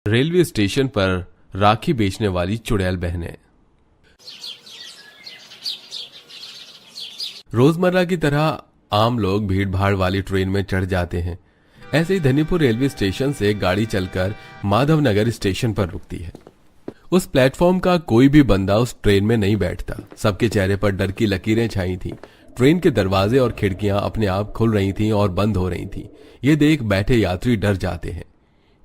Railway station पर राखी बेचने वाली चुड़ैल बहनें। रोजमर्रा की तरह आम लोग भीड़ भाड़ वाली ट्रेन में चढ़ जाते हैं। ऐसे ही धनीपुर रेलवे स्टेशन से गाड़ी चलकर माधवनगर स्टेशन पर रुकती है। उस प्लेटफॉर्म का कोई भी बंदा उस ट्रेन में नहीं बैठता। सबके चेहरे पर डर की लकीरें छाई थीं। ट्रेन के दरवाजे और खिड़कियां अपने आप खुल रही थीं और बंद हो रही थीं। ये देख बैठे यात्री डर जाते हैं।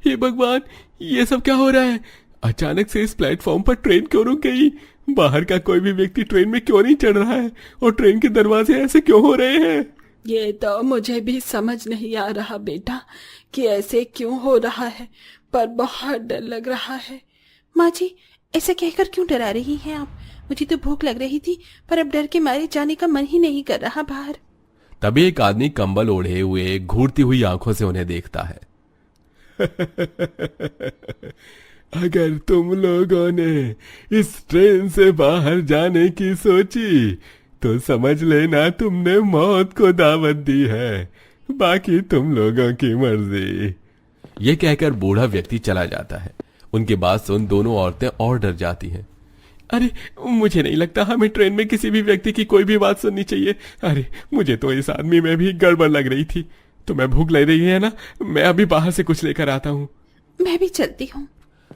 हे भगवान, ये सब क्या हो रहा है? अचानक से इस प्लेटफॉर्म पर ट्रेन क्यों रुक गई? बाहर का कोई भी व्यक्ति ट्रेन में क्यों नहीं चढ़ रहा है? और ट्रेन के दरवाजे ऐसे क्यों हो रहे हैं? ये तो मुझे भी समझ नहीं आ रहा बेटा कि ऐसे क्यों हो रहा है, पर बहुत डर लग रहा है। माँ जी, ऐसा कहकर क्यों डरा रही हैं आप? मुझे तो भूख लग रही थी, पर अब डर के मारे जाने का मन ही नहीं कर रहा बाहर। तभी एक आदमी कंबल ओढ़े हुए घूरती हुई आंखों से उन्हें देखता है। अगर तुम लोगों ने इस ट्रेन से बाहर जाने की सोची तो समझ लेना तुमने मौत को दावत दी है। बाकी तुम लोगों की मर्जी। ये कहकर बूढ़ा व्यक्ति चला जाता है। उनकी बात सुन दोनों औरतें और डर जाती हैं। अरे, मुझे नहीं लगता हमें ट्रेन में किसी भी व्यक्ति की कोई भी बात सुननी चाहिए। अरे, मुझे तो इस आदमी में भी गड़बड़ लग रही थी। तुम्हें भूख लग रही है ना? मैं अभी बाहर से कुछ लेकर आता हूँ। मैं भी चलती हूँ।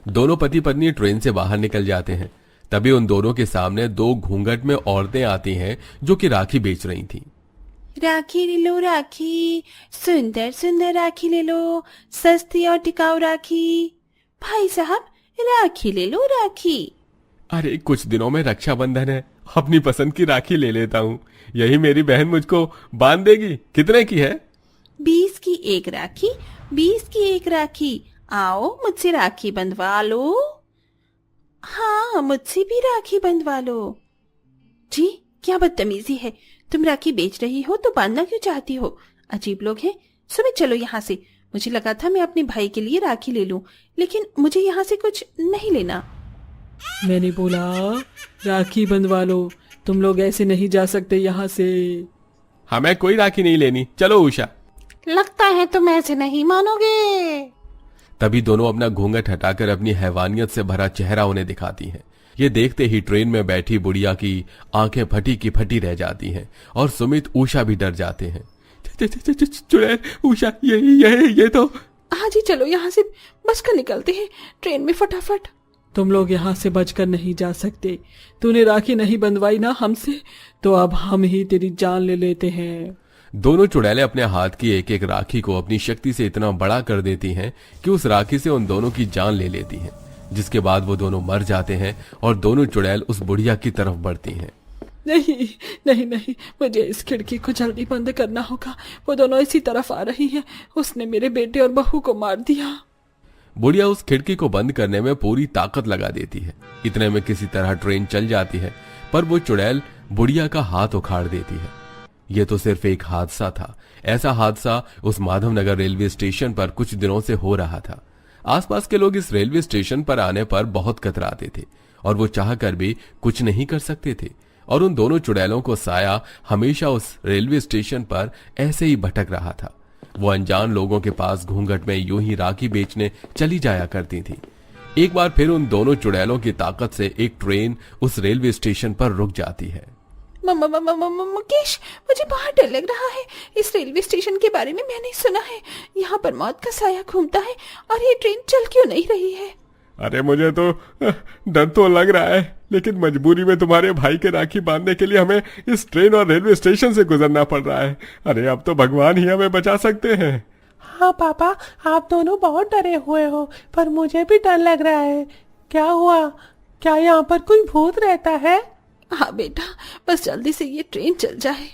दोनों पति पत्नी ट्रेन से बाहर निकल जाते हैं। तभी उन दोनों के सामने दो घूंघट में औरतें आती हैं जो कि राखी बेच रही थीं। राखी ले लो राखी, सुंदर सुंदर राखी ले लो, सस्ती और टिकाऊ राखी। भाई साहब, राखी ले लो राखी। अरे, कुछ दिनों में रक्षाबंधन है, अपनी पसंद की राखी ले लेता हूँ। यही मेरी बहन मुझको बांध देगी। कितने की है? 20 की एक राखी, 20 की एक राखी। आओ, मुझसे राखी बंधवा लो। हाँ, मुझसे भी राखी बंधवा लो। जी, क्या बदतमीजी है। तुम राखी बेच रही हो तो बांधना क्यों चाहती हो? अजीब लोग हैं। सुबह चलो यहाँ से। मुझे लगा था मैं अपने भाई के लिए राखी ले लूं, लेकिन मुझे यहाँ से कुछ नहीं लेना। मैंने बोला राखी बंधवा लो। तुम लोग ऐसे नहीं जा सकते यहाँ से। हमें कोई राखी नहीं लेनी। चलो उषा। लगता है तुम ऐसे नहीं मानोगे। तभी दोनों अपना घूंघट हटाकर अपनी हैवानियत से भरा चेहरा उन्हें दिखाती हैं। ये देखते ही ट्रेन में बैठी बुढ़िया की आंखें फटी की फटी रह जाती हैं और सुमित उषा भी डर जाते हैं। चुड़ैल, उषा, ये तो। हाँ जी, चलो यहाँ से बचकर निकलते हैं ट्रेन में फटाफट। तुम लोग यहाँ से बचकर नहीं जा सकते। तूने राखी नहीं बंधवाई ना हमसे, तो अब हम ही तेरी जान ले लेते हैं। दोनों चुड़ैलें अपने हाथ की एक एक राखी को अपनी शक्ति से इतना बड़ा कर देती हैं कि उस राखी से उन दोनों की जान ले लेती हैं, जिसके बाद वो दोनों मर जाते हैं और दोनों चुड़ैल उस बुढ़िया की तरफ बढ़ती हैं। नहीं नहीं नहीं, मुझे इस खिड़की को जल्दी बंद करना होगा। वो दोनों इसी तरफ आ रही हैं। उसने मेरे बेटे और बहू को मार दिया। बुढ़िया उस खिड़की को बंद करने में पूरी ताकत लगा देती है। इतने में किसी तरह ट्रेन चल जाती है, पर वो चुड़ैल बुढ़िया का हाथ उखाड़ देती है। ये तो सिर्फ एक हादसा था। ऐसा हादसा उस माधवनगर रेलवे स्टेशन पर कुछ दिनों से हो रहा था। आसपास के लोग इस रेलवे स्टेशन पर आने पर बहुत कतराते थे और वो चाहकर भी कुछ नहीं कर सकते थे। और उन दोनों चुड़ैलों को साया हमेशा उस रेलवे स्टेशन पर ऐसे ही भटक रहा था। वो अनजान लोगों के पास घूंघट में यूं ही राखी बेचने चली जाया करती थी। एक बार फिर उन दोनों चुड़ैलों की ताकत से एक ट्रेन उस रेलवे स्टेशन पर रुक जाती है। मुकेश, मुझे बहुत डर लग रहा है। इस रेलवे स्टेशन के बारे में मैंने सुना है, यहाँ पर मौत का साया घूमता है और ये ट्रेन चल क्यों नहीं रही है? अरे, मुझे तो डर तो लग रहा है, लेकिन मजबूरी में तुम्हारे भाई के राखी बांधने के लिए हमें इस ट्रेन और रेलवे स्टेशन से गुजरना पड़ रहा है। अरे, अब तो भगवान ही हमें बचा सकते हैं। हाँ पापा, आप दोनों बहुत डरे हुए हो, पर मुझे भी डर लग रहा है। क्या हुआ? क्या यहाँ पर कोई भूत रहता है? हाँ बेटा, बस जल्दी से ये ट्रेन चल जाए।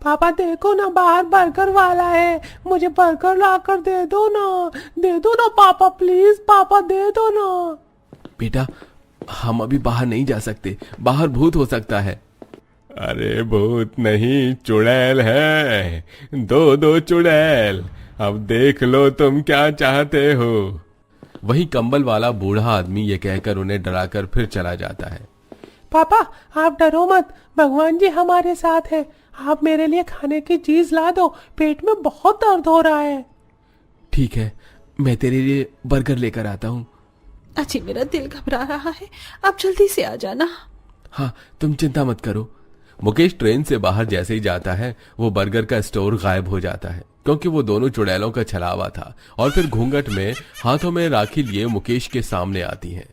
पापा देखो ना, बाहर बर्गर वाला है। मुझे बर्गर लाकर दे दो ना पापा, प्लीज पापा दे दो ना। बेटा, हम अभी बाहर नहीं जा सकते। बाहर भूत हो सकता है। अरे, भूत नहीं, चुड़ैल है। दो चुड़ैल। अब देख लो तुम क्या चाहते हो। वही कंबल वाला बूढ़ा आदमी ये कहकर उन्हें डराकर फिर चला जाता है। पापा, आप डरो मत, भगवान जी हमारे साथ है। आप मेरे लिए खाने की चीज ला दो, पेट में बहुत दर्द हो रहा है। ठीक है, मैं तेरे लिए बर्गर लेकर आता हूँ। अजी मेरा दिल घबरा रहा है, आप जल्दी से आ जाना। हाँ, तुम चिंता मत करो। मुकेश ट्रेन से बाहर जैसे ही जाता है वो बर्गर का स्टोर गायब हो जाता है, क्योंकि वो दोनों चुड़ैलों का छलावा था। और फिर घूंघट में हाथों में राखी लिए मुकेश के सामने आती हैं।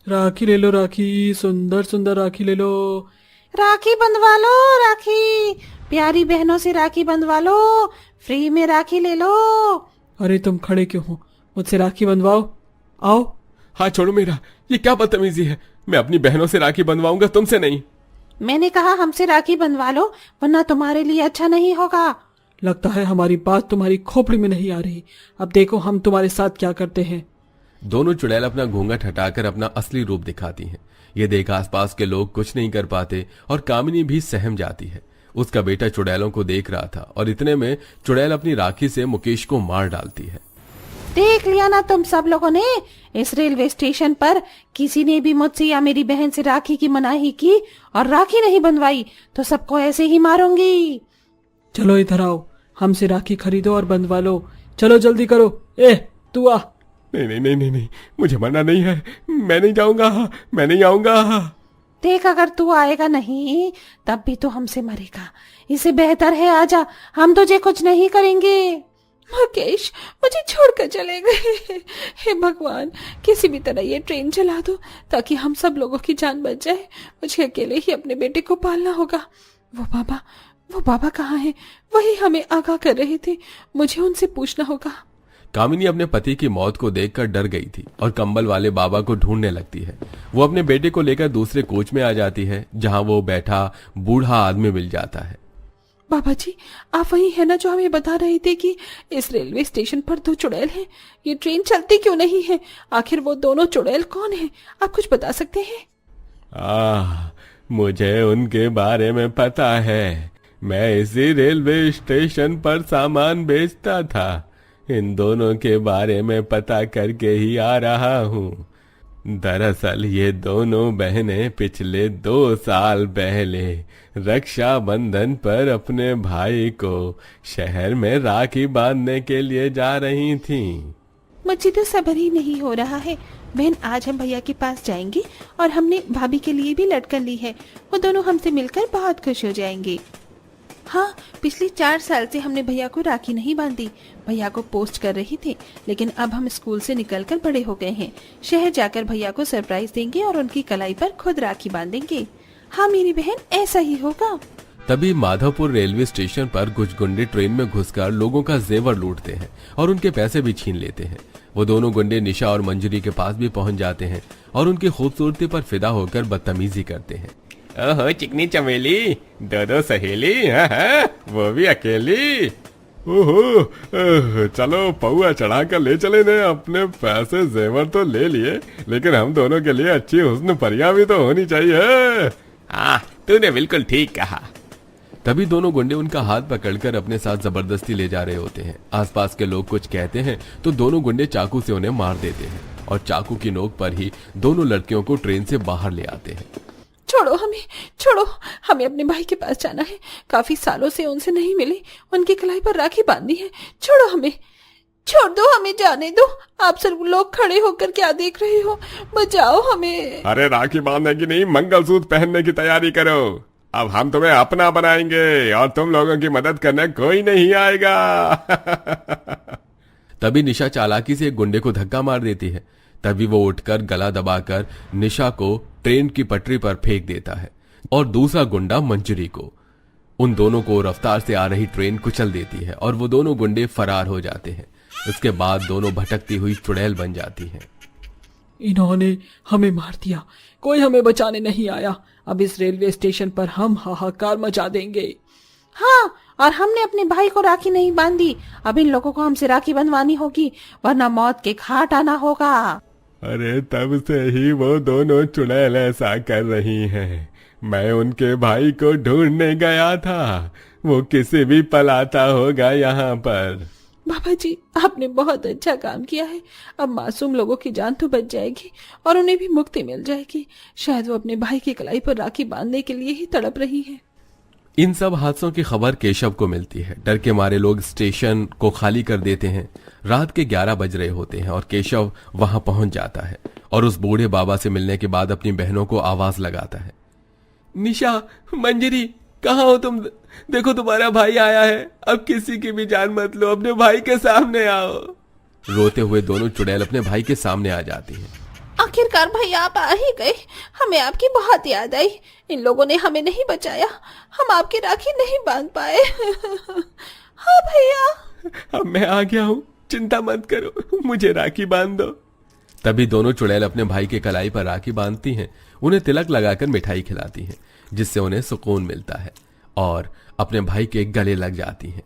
राखी ले लो, राखी, सुंदर सुंदर राखी ले लो। राखी बंधवा लो, राखी, प्यारी बहनों से राखी बंधवा लो, फ्री में राखी ले लो। अरे तुम खड़े क्यों हो, मुझसे राखी बंधवाओ, आओ। हाँ छोड़ो मेरा, ये क्या बदतमीजी है। मैं अपनी बहनों से राखी बंधवाऊंगा, तुमसे नहीं। मैंने कहा हमसे राखी बंधवा लो, वरना तुम्हारे लिए अच्छा नहीं होगा। लगता है हमारी बात तुम्हारी खोपड़ी में नहीं आ रही। अब देखो हम तुम्हारे साथ क्या करते हैं। दोनों चुड़ैल अपना घूंघट हटाकर अपना असली रूप दिखाती हैं। ये देख आसपास के लोग कुछ नहीं कर पाते और कामिनी भी सहम जाती है। उसका बेटा चुड़ैलों को देख रहा था और इतने में चुड़ैल अपनी राखी से मुकेश को मार डालती है। देख लिया ना तुम सब लोगों ने, इस रेलवे स्टेशन पर किसी ने भी मुझसे या मेरी बहन से राखी की मनाही की और राखी नहीं बंधवाई तो सबको ऐसे ही मारूंगी। चलो इधर आओ, हमसे राखी खरीदो और बंधवा लो। चलो जल्दी करो। ए तू आ। नहीं नहीं नहीं नहीं नहीं, मुझे मरना नहीं है, मैं नहीं जाऊंगा, मैं नहीं आऊंगा। देख अगर तू आएगा नहीं तब भी तो हमसे मरेगा, इससे बेहतर है आजा, हम तुझे कुछ नहीं करेंगे। मुकेश मुझे छोड़कर चले गए। हे भगवान, किसी भी तरह ये ट्रेन चला दो ताकि हम सब लोगों की जान बच जाए। मुझे अकेले ही अपने बेटे को पालना होगा। वो बाबा कहाँ हैं? वही हमें आगाह कर रहे थे, मुझे उनसे पूछना होगा। कामिनी अपने पति की मौत को देखकर डर गई थी और कंबल वाले बाबा को ढूंढने लगती है। वो अपने बेटे को लेकर दूसरे कोच में आ जाती है, जहां वो बैठा बूढ़ा आदमी मिल जाता है। बाबा जी, आप वही है ना जो हमें बता रहे थे कि इस रेलवे स्टेशन पर 2 चुड़ैल हैं? ये ट्रेन चलती क्यों नहीं है? आखिर वो दोनों चुड़ैल कौन हैं? आप कुछ बता सकते हैं? मुझे उनके बारे में पता है। मैं इसी रेलवे स्टेशन पर सामान बेचता था। इन दोनों के बारे में पता करके ही आ रहा हूँ। दरअसल ये दोनों बहनें पिछले 2 साल पहले रक्षाबंधन पर अपने भाई को शहर में राखी बांधने के लिए जा रही थीं। मुझे तो सब्र ही नहीं हो रहा है बहन, आज हम भैया के पास जाएंगे और हमने भाभी के लिए भी लटकन ली है। वो दोनों हमसे मिलकर बहुत खुश हो जाएंगे। हाँ, पिछले 4 साल से हमने भैया को राखी नहीं बांधी। भैया को पोस्ट कर रही थी, लेकिन अब हम स्कूल से निकलकर बड़े हो गए हैं। शहर जाकर भैया को सरप्राइज देंगे और उनकी कलाई पर खुद राखी बांधेंगे। हाँ मेरी बहन, ऐसा ही होगा। तभी माधवपुर रेलवे स्टेशन पर कुछ गुंडे ट्रेन में घुसकर लोगों का जेवर लूटते हैं और उनके पैसे भी छीन लेते हैं। वो दोनों गुंडे निशा और मंजरी के पास भी पहुंच जाते हैं और उनकी खूबसूरती पर फिदा होकर बदतमीजी करते हैं। ओहो चिकनी चमेली, 2 सहेली, वो भी अकेली। ओहो, चलो पौआ चढ़ा कर ले चले ने। अपने पैसे जेवर तो ले लिए, लेकिन हम दोनों के लिए अच्छी हुस्न परियां भी तो होनी चाहिए। तूने बिल्कुल ठीक कहा। तभी दोनों गुंडे उनका हाथ पकड़कर अपने साथ जबरदस्ती ले जा रहे होते हैं। आसपास के लोग कुछ कहते हैं तो दोनों गुंडे चाकू से उन्हें मार देते हैं और चाकू की नोक पर ही दोनों लड़कियों को ट्रेन से बाहर ले आते हैं। छोड़ो हमें, छोड़ो, हमें अपने भाई के पास जाना है। काफी सालों से उनसे नहीं मिले, उनकी कलाई पर राखी बांधनी है। छोड़ो हमें, छोड़ दो, हमें जाने दो। आप सब लोग खड़े होकर क्या देख रहे हो? बचाओ हमें। अरे राखी बांधने की नहीं, मंगलसूत्र पहनने की तैयारी करो। अब हम तुम्हें अपना बनाएंगे और तुम लोगों की मदद करने कोई नहीं आएगा। तभी निशा चालाकी से एक गुंडे को धक्का मार देती है। तभी वो उठकर गला दबाकर निशा को ट्रेन की पटरी पर फेंक देता है और दूसरा गुंडा मंजरी को। उन दोनों को रफ्तार से आ रही ट्रेन कुचल देती है और वो दोनों गुंडे फरार हो जाते हैं। इसके बाद दोनों भटकती हुई चुड़ैल बन जाती हैं। इन्होंने हमें मार दिया, कोई हमें बचाने नहीं आया। अब इस रेलवे स्टेशन पर हम हाहाकार मचा देंगे। हाँ, और हमने अपने भाई को राखी नहीं बांधी। अब इन लोगों को हमसे राखी बंधवानी होगी, वरना मौत के घाट आना होगा। अरे तब से ही वो दोनों चुड़ैल ऐसा कर रही हैं। मैं उनके भाई को ढूंढने गया था, वो किसी भी पल आता होगा यहाँ पर। बाबा जी, आपने बहुत अच्छा काम किया है। अब मासूम लोगों की जान तो बच जाएगी और उन्हें भी मुक्ति मिल जाएगी। शायद वो अपने भाई की कलाई पर राखी बांधने के लिए ही तड़प रही है। इन सब हादसों की खबर केशव को मिलती है। डर के मारे लोग स्टेशन को खाली कर देते हैं। रात के 11 बज रहे होते हैं और केशव वहां पहुंच जाता है और उस बूढ़े बाबा से मिलने के बाद अपनी बहनों को आवाज लगाता है। निशा, मंजरी, कहाँ हो तुम? देखो तुम्हारा भाई आया है। अब किसी की भी जान मत लो, अपने भाई के सामने आओ। रोते हुए दोनों चुड़ैल अपने भाई के सामने आ जाती हैं। आखिरकार भाई आप आ ही गए। हमें आपकी बहुत याद आई। इन लोगों ने हमें नहीं बचाया, हम आपकी राखी नहीं बांध पाए। हाँ भैया। अब मैं आ गया हूँ, चिंता मत करो, मुझे राखी बांध दो। तभी दोनों चुड़ैल अपने भाई के कलाई पर राखी बांधती हैं, उन्हें तिलक लगाकर मिठाई खिलाती हैं, जिससे उन्हें सुकून मिलता है और अपने भाई के गले लग जाती हैं।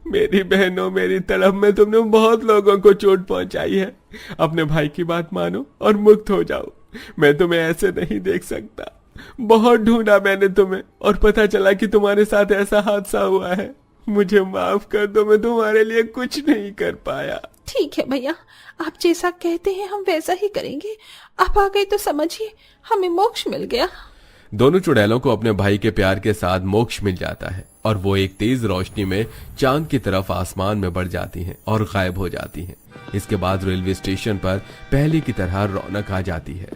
मेरी बहनों, मेरी तरफ में तुमने बहुत लोगों को चोट पहुंचाई है। अपने भाई की बात मानो और मुक्त हो जाओ। मैं तुम्हें ऐसे नहीं देख सकता। बहुत ढूंढा मैंने तुम्हें और पता चला कि तुम्हारे साथ ऐसा हादसा हुआ है। मुझे माफ कर दो, मैं तुम्हारे लिए कुछ नहीं कर पाया। ठीक है भैया, आप जैसा कहते हैं हम वैसा ही करेंगे। आप आ गए तो समझिए हमें मोक्ष मिल गया। दोनों चुड़ैलों को अपने भाई के प्यार के साथ मोक्ष मिल जाता है और वो एक तेज रोशनी में चांद की तरफ आसमान में बढ़ जाती हैं और गायब हो जाती हैं। इसके बाद रेलवे स्टेशन पर पहले की तरह रौनक आ जाती है।